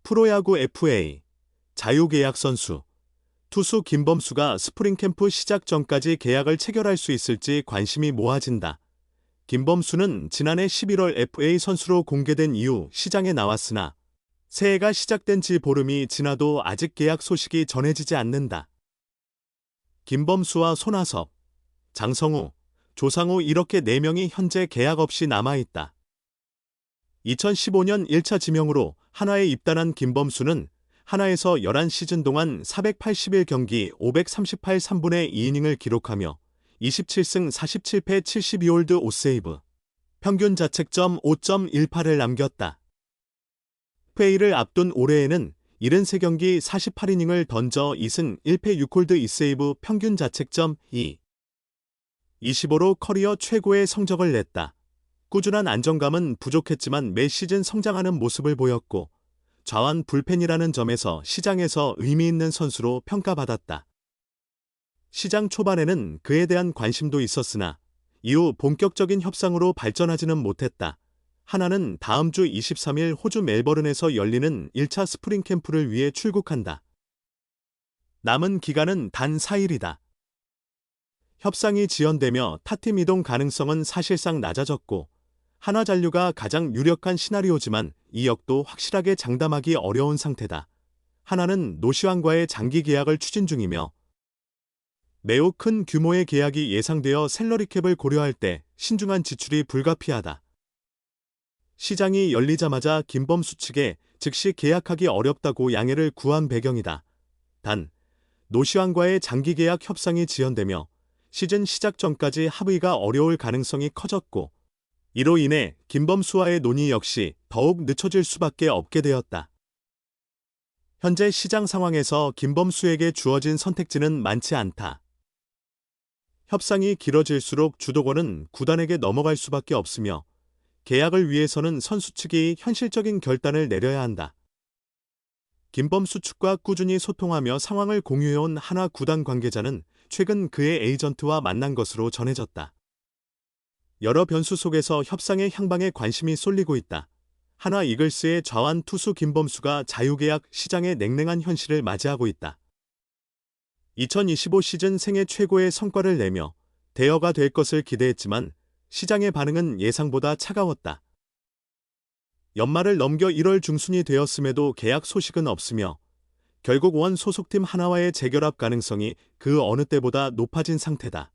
프로야구 FA 자유계약 선수 투수 김범수가 스프링캠프 시작 전까지 계약을 체결할 수 있을지 관심이 모아진다. 김범수는 지난해 11월 FA 선수로 공개된 이후 시장에 나왔으나 새해가 시작된 지 보름이 지나도 아직 계약 소식이 전해지지 않는다. 김범수와 손아섭, 장성우, 조상우 이렇게 4명이 현재 계약 없이 남아있다. 2015년 1차 지명으로 한화에 입단한 김범수는 한화에서 11시즌 동안 481경기 538 3분의 2이닝을 기록하며 27승 47패 72홀드 5세이브, 평균 자책점 5.18을 남겼다. FA를 앞둔 올해에는 73경기 48이닝을 던져 2승 1패 6홀드 2세이브 평균 자책점 2. 25로 커리어 최고의 성적을 냈다. 꾸준한 안정감은 부족했지만 매 시즌 성장하는 모습을 보였고 좌완 불펜이라는 점에서 시장에서 의미 있는 선수로 평가받았다. 시장 초반에는 그에 대한 관심도 있었으나 이후 본격적인 협상으로 발전하지는 못했다. 한화는 다음 주 23일 호주 멜버른에서 열리는 1차 스프링 캠프를 위해 출국한다. 남은 기간은 단 4일이다. 협상이 지연되며 타팀 이동 가능성은 사실상 낮아졌고 한화잔류가 가장 유력한 시나리오지만 이 역도 확실하게 장담하기 어려운 상태다. 한화는 노시환과의 장기 계약을 추진 중이며 매우 큰 규모의 계약이 예상되어 셀러리캡을 고려할 때 신중한 지출이 불가피하다. 시장이 열리자마자 김범수 측에 즉시 계약하기 어렵다고 양해를 구한 배경이다. 단, 노시환과의 장기 계약 협상이 지연되며 시즌 시작 전까지 합의가 어려울 가능성이 커졌고 이로 인해 김범수와의 논의 역시 더욱 늦춰질 수밖에 없게 되었다. 현재 시장 상황에서 김범수에게 주어진 선택지는 많지 않다. 협상이 길어질수록 주도권은 구단에게 넘어갈 수밖에 없으며 계약을 위해서는 선수 측이 현실적인 결단을 내려야 한다. 김범수 측과 꾸준히 소통하며 상황을 공유해온 한화 구단 관계자는 최근 그의 에이전트와 만난 것으로 전해졌다. 여러 변수 속에서 협상의 향방에 관심이 쏠리고 있다. 한화 이글스의 좌완 투수 김범수가 자유계약 시장의 냉랭한 현실을 맞이하고 있다. 2025 시즌 생애 최고의 성과를 내며 대여가 될 것을 기대했지만 시장의 반응은 예상보다 차가웠다. 연말을 넘겨 1월 중순이 되었음에도 계약 소식은 없으며 결국 원 소속팀 한화와의 재결합 가능성이 그 어느 때보다 높아진 상태다.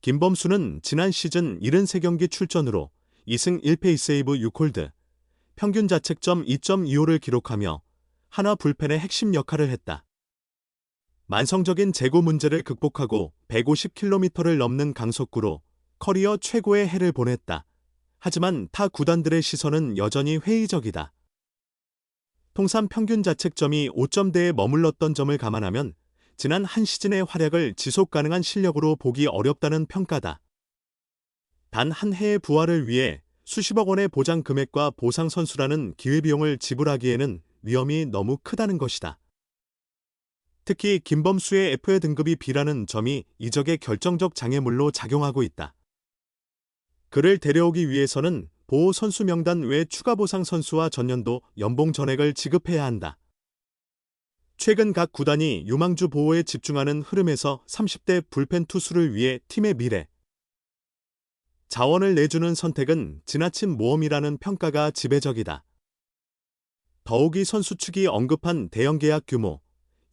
김범수는 지난 시즌 73경기 출전으로 2승 1패 2세이브 6홀드, 평균 자책점 2.25를 기록하며 한화 불펜의 핵심 역할을 했다. 만성적인 제구 문제를 극복하고 150km를 넘는 강속구로 커리어 최고의 해를 보냈다. 하지만 타 구단들의 시선은 여전히 회의적이다. 통산 평균 자책점이 5점대에 머물렀던 점을 감안하면 지난 한 시즌의 활약을 지속 가능한 실력으로 보기 어렵다는 평가다. 단 한 해의 부활을 위해 수십억 원의 보장 금액과 보상 선수라는 기회비용을 지불하기에는 위험이 너무 크다는 것이다. 특히 김범수의 FA 등급이 B라는 점이 이적의 결정적 장애물로 작용하고 있다. 그를 데려오기 위해서는 보호 선수 명단 외 추가 보상 선수와 전년도 연봉 전액을 지급해야 한다. 최근 각 구단이 유망주 보호에 집중하는 흐름에서 30대 불펜 투수를 위해 팀의 미래, 자원을 내주는 선택은 지나친 모험이라는 평가가 지배적이다. 더욱이 선수 측이 언급한 대형 계약 규모,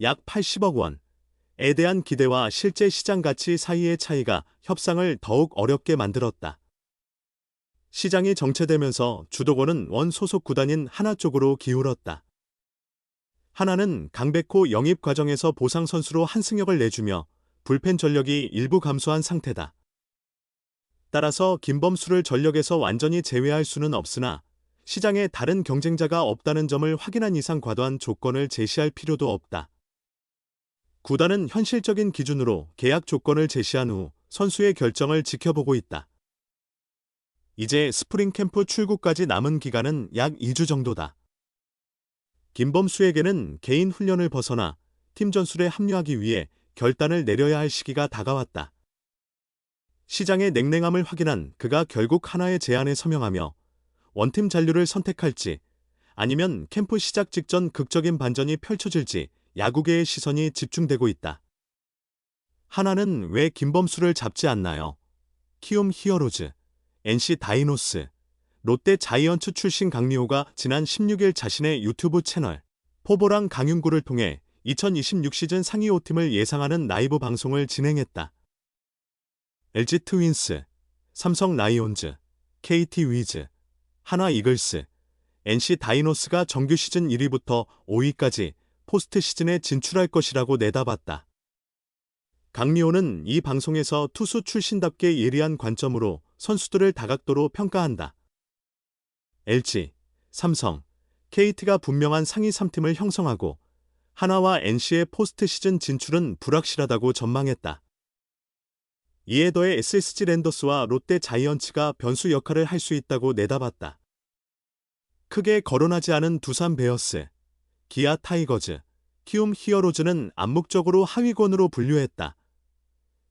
약 80억 원에 대한 기대와 실제 시장 가치 사이의 차이가 협상을 더욱 어렵게 만들었다. 시장이 정체되면서 주도권은 원 소속 구단인 한화 쪽으로 기울었다. 한화는 강백호 영입 과정에서 보상 선수로 한승혁을 내주며 불펜 전력이 일부 감소한 상태다. 따라서 김범수를 전력에서 완전히 제외할 수는 없으나 시장에 다른 경쟁자가 없다는 점을 확인한 이상 과도한 조건을 제시할 필요도 없다. 구단은 현실적인 기준으로 계약 조건을 제시한 후 선수의 결정을 지켜보고 있다. 이제 스프링 캠프 출국까지 남은 기간은 약 2주 정도다. 김범수에게는 개인 훈련을 벗어나 팀 전술에 합류하기 위해 결단을 내려야 할 시기가 다가왔다. 시장의 냉랭함을 확인한 그가 결국 한화의 제안에 서명하며 원팀 잔류를 선택할지 아니면 캠프 시작 직전 극적인 반전이 펼쳐질지 야구계의 시선이 집중되고 있다. 하나는 왜 김범수를 잡지 않나요? 키움 히어로즈, NC 다이노스, 롯데 자이언츠 출신 강리호가 지난 16일 자신의 유튜브 채널 포보랑 강윤구를 통해 2026 시즌 상위 5팀을 예상하는 라이브 방송을 진행했다. LG 트윈스, 삼성 라이온즈, KT 위즈, 하나 이글스, NC 다이노스가 정규 시즌 1위부터 5위까지 포스트 시즌에 진출할 것이라고 내다봤다. 강리호는 이 방송에서 투수 출신답게 예리한 관점으로 선수들을 다각도로 평가한다. LG, 삼성, KT가 분명한 상위 3팀을 형성하고 하나와 NC의 포스트 시즌 진출은 불확실하다고 전망했다. 이에 더해 SSG 랜더스와 롯데 자이언츠가 변수 역할을 할 수 있다고 내다봤다. 크게 거론하지 않은 두산 베어스, 기아 타이거즈, 키움 히어로즈는 암묵적으로 하위권으로 분류했다.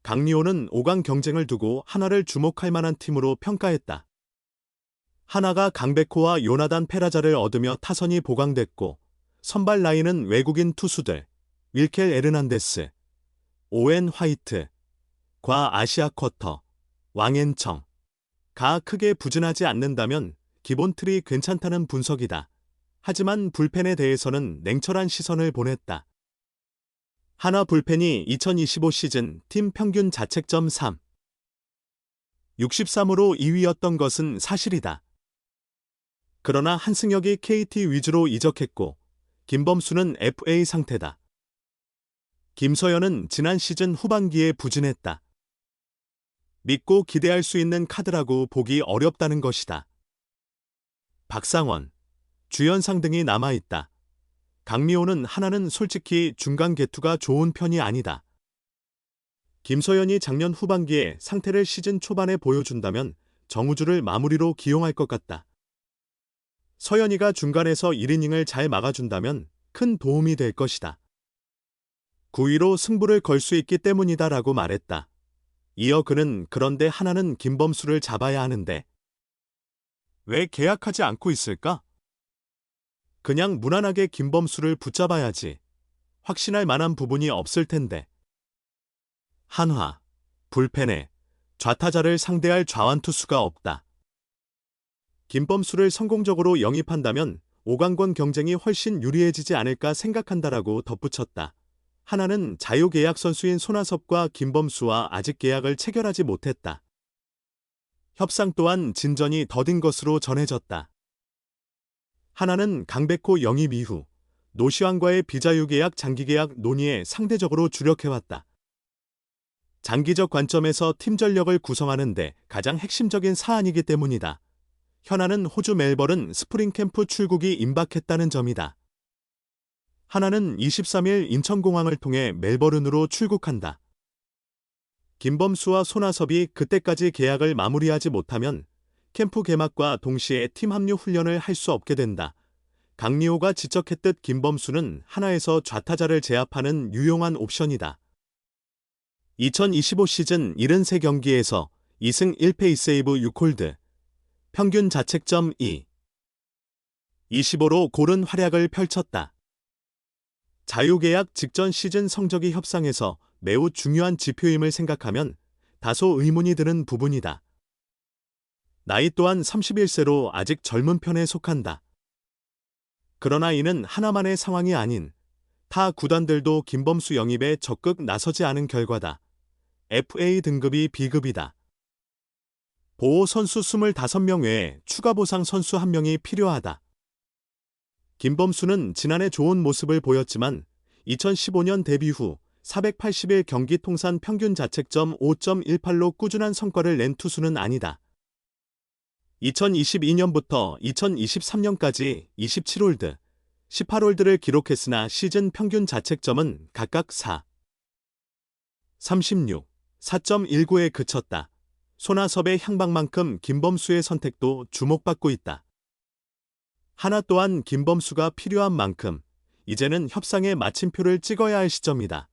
강리호는 5강 경쟁을 두고 하나를 주목할 만한 팀으로 평가했다. 하나가 강백호와 요나단 페라자를 얻으며 타선이 보강됐고 선발 라인은 외국인 투수들 윌켈 에르난데스, 오웬 화이트, 과 아시아 쿼터, 왕앤청, 가 크게 부진하지 않는다면 기본 틀이 괜찮다는 분석이다. 하지만 불펜에 대해서는 냉철한 시선을 보냈다. 하나 불펜이 2025 시즌 팀 평균 자책점 3, 63으로 2위였던 것은 사실이다. 그러나 한승혁이 KT 위주로 이적했고 김범수는 FA 상태다. 김서현은 지난 시즌 후반기에 부진했다. 믿고 기대할 수 있는 카드라고 보기 어렵다는 것이다. 박상원, 주연상 등이 남아있다. 강리호는 하나는 솔직히 중간 개투가 좋은 편이 아니다. 김서현이 작년 후반기에 상태를 시즌 초반에 보여준다면 정우주를 마무리로 기용할 것 같다. 서현이가 중간에서 1이닝을 잘 막아준다면 큰 도움이 될 것이다. 9위로 승부를 걸 수 있기 때문이다 라고 말했다. 이어 그는 그런데 하나는 김범수를 잡아야 하는데 왜 계약하지 않고 있을까? 그냥 무난하게 김범수를 붙잡아야지. 확신할 만한 부분이 없을 텐데. 한화, 불펜에 좌타자를 상대할 좌완투수가 없다. 김범수를 성공적으로 영입한다면 5강권 경쟁이 훨씬 유리해지지 않을까 생각한다라고 덧붙였다. 하나는 자유계약 선수인 손아섭과 김범수와 아직 계약을 체결하지 못했다. 협상 또한 진전이 더딘 것으로 전해졌다. 하나는 강백호 영입 이후 노시환과의 비자유계약 장기계약 논의에 상대적으로 주력해왔다. 장기적 관점에서 팀 전력을 구성하는데 가장 핵심적인 사안이기 때문이다. 현안은 호주 멜버른 스프링 캠프 출국이 임박했다는 점이다. 하나는 23일 인천공항을 통해 멜버른으로 출국한다. 김범수와 손아섭이 그때까지 계약을 마무리하지 못하면 캠프 개막과 동시에 팀 합류 훈련을 할 수 없게 된다. 강리호가 지적했듯 김범수는 하나에서 좌타자를 제압하는 유용한 옵션이다. 2025 시즌 73경기에서 2승 1패 2세이브 6홀드, 평균 자책점 2, 25로 고른 활약을 펼쳤다. 자유계약 직전 시즌 성적이 협상에서 매우 중요한 지표임을 생각하면 다소 의문이 드는 부분이다. 나이 또한 31세로 아직 젊은 편에 속한다. 그러나 이는 하나만의 상황이 아닌 타 구단들도 김범수 영입에 적극 나서지 않은 결과다. FA 등급이 B급이다. 보호 선수 25명 외에 추가 보상 선수 1명이 필요하다. 김범수는 지난해 좋은 모습을 보였지만 2015년 데뷔 후 481 경기 통산 평균 자책점 5.18로 꾸준한 성과를 낸 투수는 아니다. 2022년부터 2023년까지 27홀드, 18홀드를 기록했으나 시즌 평균 자책점은 각각 4, 36, 4.19에 그쳤다. 손아섭의 향방만큼 김범수의 선택도 주목받고 있다. 하나 또한 김범수가 필요한 만큼 이제는 협상의 마침표를 찍어야 할 시점이다.